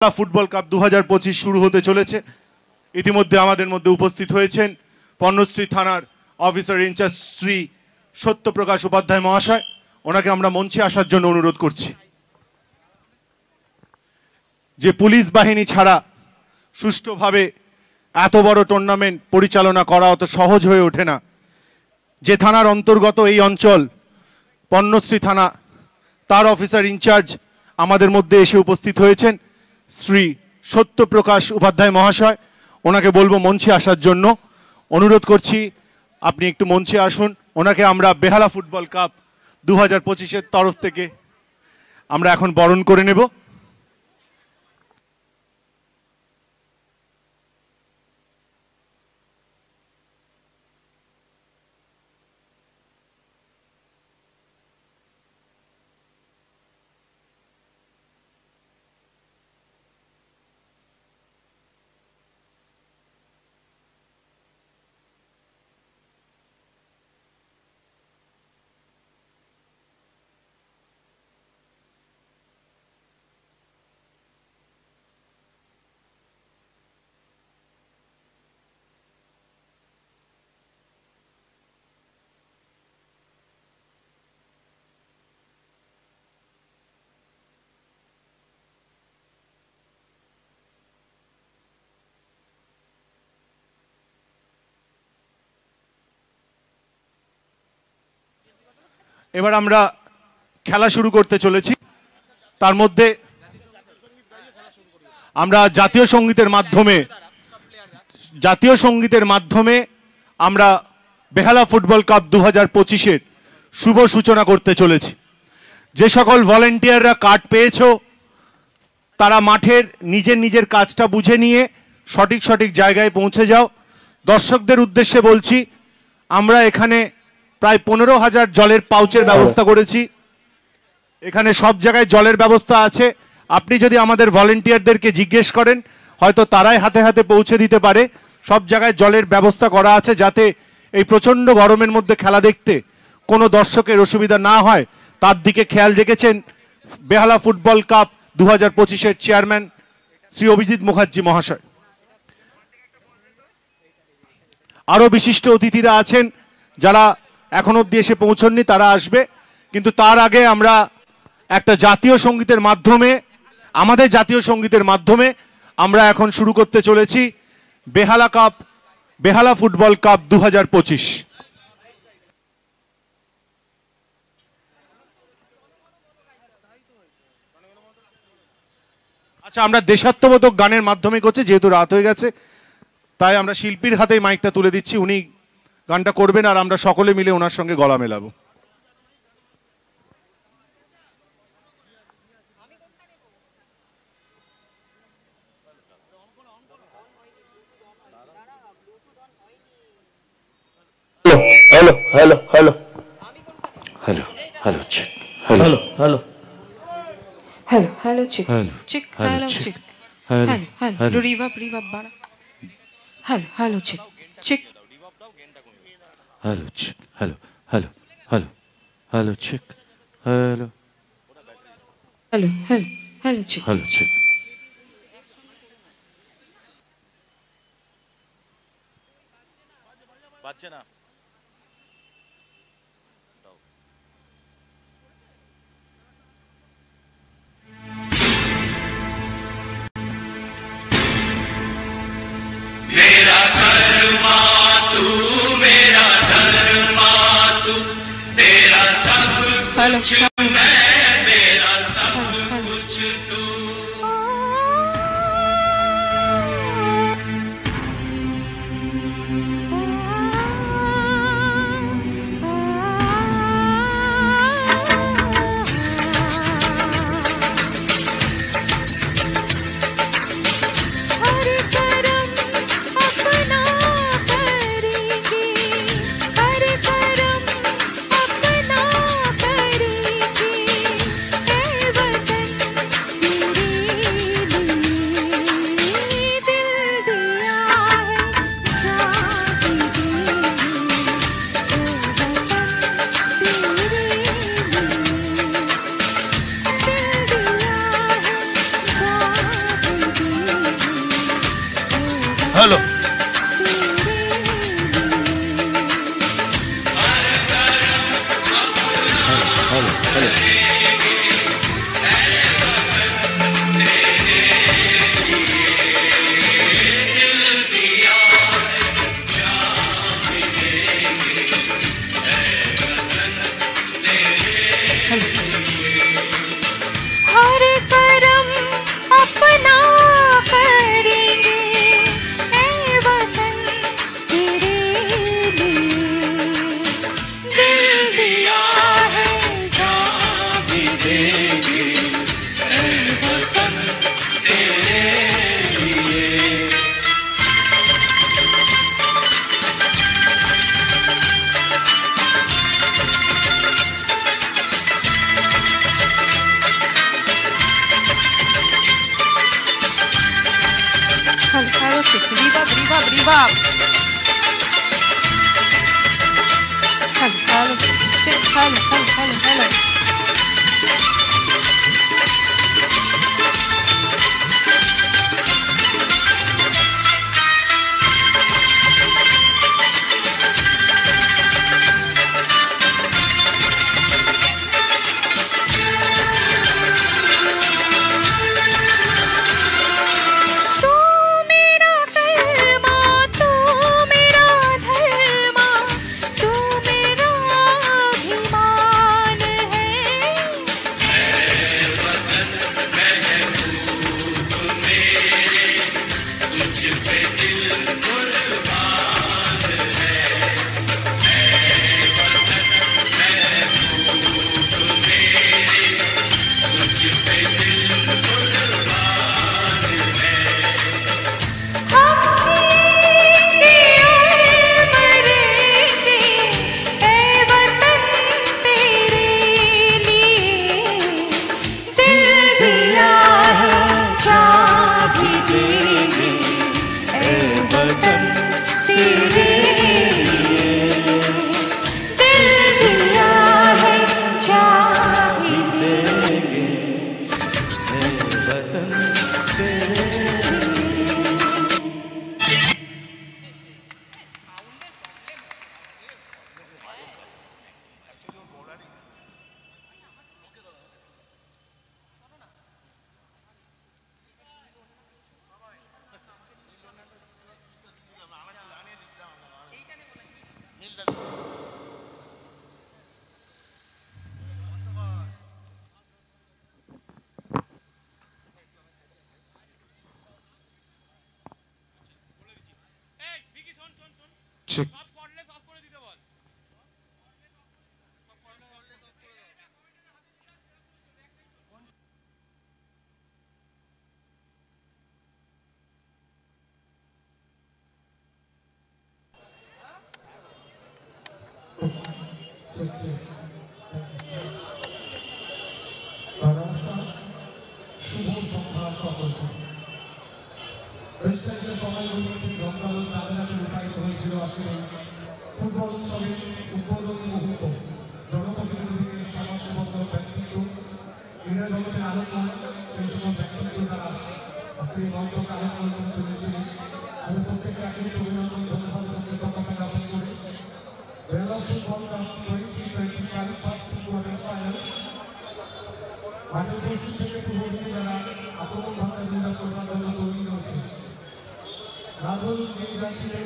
Football cup 2025 শুরু হতে চলেছে। ইতিমধ্যে আমাদের মধ্যে উপস্থিত হয়েছেন পণ্যশ্রী থানার অফিসার ইনচার্জ শ্রী সত্যপ্রকাশ উপাধ্যায় মহাশয়। ওনাকে আমরা মঞ্চে আসার জন্য অনুরোধ করছি। যে পুলিশ বাহিনী ছাড়া সুষ্ঠুভাবে এত বড় টুর্নামেন্ট পরিচালনা করা অত সহজ হয়ে ওঠে না। যে থানার অন্তর্গত এই অঞ্চল পণ্যশ্রী থানা, তার অফিসার ইনচার্জ আমাদের মধ্যে এসে উপস্থিত হয়েছেন শ্রী সত্যপ্রকাশ উপাধ্যায় মহাশয়। ওনাকে বলবো মঞ্চে আসার জন্য অনুরোধ করছি, আপনি একটু মঞ্চে আসুন। ওনাকে আমরা বেহালা ফুটবল কাপ 2025-এর তরফ থেকে আমরা এখন বরণ করে নেব। এবার আমরা খেলা শুরু করতে চলেছি। তার মধ্যে আমরা জাতীয় সঙ্গীতের মাধ্যমে আমরা বেহালা ফুটবল কাপ 2025-এর শুভ সূচনা করতে চলেছি। যে সকল ভলেন্টিয়াররা কার্ড পেয়েছো তারা মাঠের নিজের কাজটা বুঝে নিয়ে সঠিক জায়গায় পৌঁছে যাও। দর্শকদের উদ্দেশ্যে বলছি, আমরা এখানে প্রায় 15,000 জলের পাউচের ব্যবস্থা করেছি। এখানে সব জায়গায় জলের ব্যবস্থা আছে। আপনি যদি আমাদের ভলেন্টিয়ারদেরকে জিজ্ঞেস করেন হয়তো তারাই হাতে পৌঁছে দিতে পারে। সব জায়গায় জলের ব্যবস্থা করা আছে যাতে এই প্রচণ্ড গরমের মধ্যে খেলা দেখতে কোনো দর্শকের অসুবিধা না হয়, তার দিকে খেয়াল রেখেছেন বেহালা ফুটবল কাপ 2025-এর চেয়ারম্যান শ্রী অভিজিৎ মুখার্জি মহাশয়। আরও বিশিষ্ট অতিথিরা আছেন যারা এখন অবধি এসে পৌঁছননি, তারা আসবে। কিন্তু তার আগে আমরা একটা আমাদের জাতীয় সঙ্গীতের মাধ্যমে আমরা এখন শুরু করতে চলেছি বেহালা ফুটবল কাপ 2025। আচ্ছা, আমরা দেশাত্মবোধক গানের মাধ্যমে করছি, যেহেতু রাত হয়ে গেছে তাই আমরা শিল্পীর হাতেই মাইকটা তুলে দিচ্ছি। উনি গানটা করবেন আর আমরা সকলে মিলে ওনার সঙ্গে গলা মেলাবো। Hello hello hello hello hello check hello hello hello hello check check hello check hello hello reverb বাড়া hello hello check check hello check hello hello hello hello check hello hello hello hello check hello check বাজছে না। Hello hello, chick. Reverb, reverb, reverb. Hello, hello, chick. Hello, hello, hello, hello. Check. Football উৎসবের উদ্বোধনী মুহূর্ত জনপ্রতিনিধি সমাজসেবক ব্যক্তিত্ব ক্রীড়া জগতের আলোচনা সেই সকল ব্যক্তিত্ব দ্বারা আজকে মঞ্চকে আলোচনা করে তুলেছিলেন। আমি প্রত্যেককে আগে অভিনন্দন ধন্যবাদ কৃতজ্ঞতা জ্ঞাপন করে Bela football cup 2025 first tournament final মাঠের পশ্চিম থেকে পূর্ব দিকে যারা আক্রমণ ভাবনা নির্ধারণ করবার জন্য তৈরি রয়েছে রাহুল এই যাচ্ছিলেন